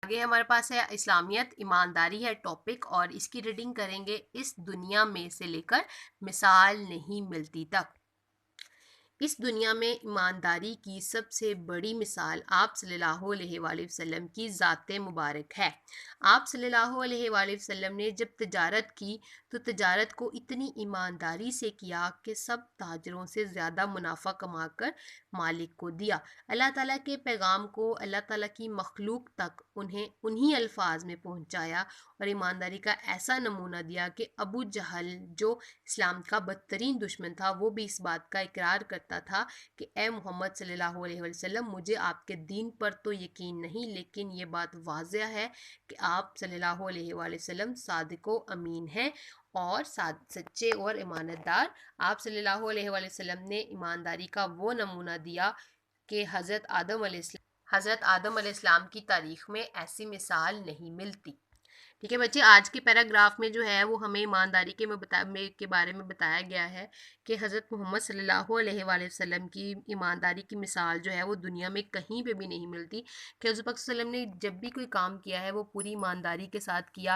आगे हमारे पास है इस्लामियत ईमानदारी है टॉपिक, और इसकी रीडिंग करेंगे इस दुनिया में से लेकर मिसाल नहीं मिलती तक। इस दुनिया में ईमानदारी की सबसे बड़ी मिसाल आप सल्लल्लाहु अलैहि वसल्लम की ज़ात मुबारक है। आप सल्लल्लाहु अलैहि वसल्लम ने जब तजारत की तो तजारत को इतनी ईमानदारी से किया कि सब ताजरों से ज़्यादा मुनाफा कमाकर मालिक को दिया। अल्लाह ताला के पैगाम को अल्लाह ताला की मखलूक तक उन्हें उन्हीं अल्फाज में पहुंचाया और ईमानदारी का ऐसा नमूना दिया कि अबू जहल जो इस्लाम का बदतरीन दुश्मन था वो भी इस बात का इकरार करता था कि ए मोहम्मद सल्लल्लाहु अलैहि वसल्लम, मुझे आपके दीन पर तो यकीन नहीं, लेकिन ये बात वाज़िह है कि आप सल्लल्लाहु अलैहि वसल्लम सादिक व अमीन हैं और सच्चे और ईमानदार। आप सल्लल्लाहु अलैहि वसल्लम ने ईमानदारी का वो नमूना दिया कि हज़रत आदम अलैहिस्सलाम की तारीख़ में ऐसी मिसाल नहीं मिलती। ठीक है बच्चे, आज के पैराग्राफ में जो है वो हमें ईमानदारी के बारे में बताया गया है कि हज़रत मोहम्मद सल्लल्लाहु अलैहि वसल्लम की ईमानदारी की मिसाल जो है वो दुनिया में कहीं पे भी नहीं मिलती। कि हज़रत पाक सल्लल्लाहु अलैहि वसल्लम ने जब भी कोई काम किया है वो पूरी ईमानदारी के साथ किया,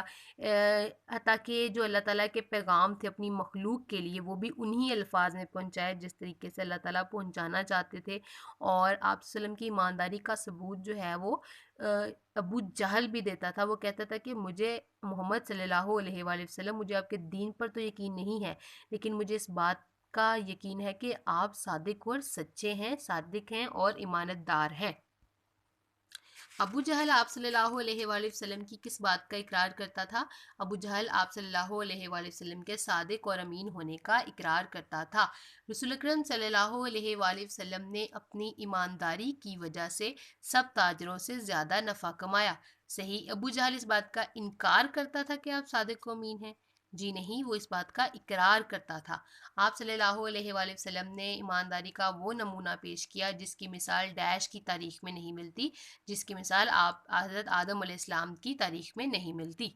हत्ता कि जो अल्लाह ताला के पैगाम थे अपनी मखलूक के लिए वो भी उन्हीं अल्फाज में पहुँचाए जिस तरीके से अल्लाह ताला पहुँचाना चाहते थे। और आप सल्लम की ईमानदारी का सबूत जो है वो अबू जहल भी देता था। वो कहता था कि मुझे मोहम्मद सल्लल्लाहु अलैहि वसल्लम, मुझे आपके दीन पर तो यकीन नहीं है, लेकिन मुझे इस बात का यकीन है कि आप सादिक और सच्चे हैं, सादिक हैं और ईमानतदार हैं। अबू जहल आप सल्लल्लाहु अलैहि वसल्लम की किस बात का इकरार करता था? अबू जहल आप सल्लल्लाहु अलैहि वसल्लम के सादिक और अमीन होने का इकरार करता था। रसूल अकरम सल्लल्लाहु अलैहि वसल्लम ने अपनी ईमानदारी की वजह से सब ताजरों से ज़्यादा नफ़ा कमाया। सही, अबू जहल इस बात का इनकार करता था कि आप सादिक व अमीन हैं? जी नहीं, वो इस बात का इकरार करता था। आप सल्लल्लाहु अलैहि वसल्लम ने ईमानदारी का वो नमूना पेश किया जिसकी मिसाल डैश की तारीख में नहीं मिलती, जिसकी मिसाल आप हज़रत आदम अलैहिस्सलाम की तारीख में नहीं मिलती।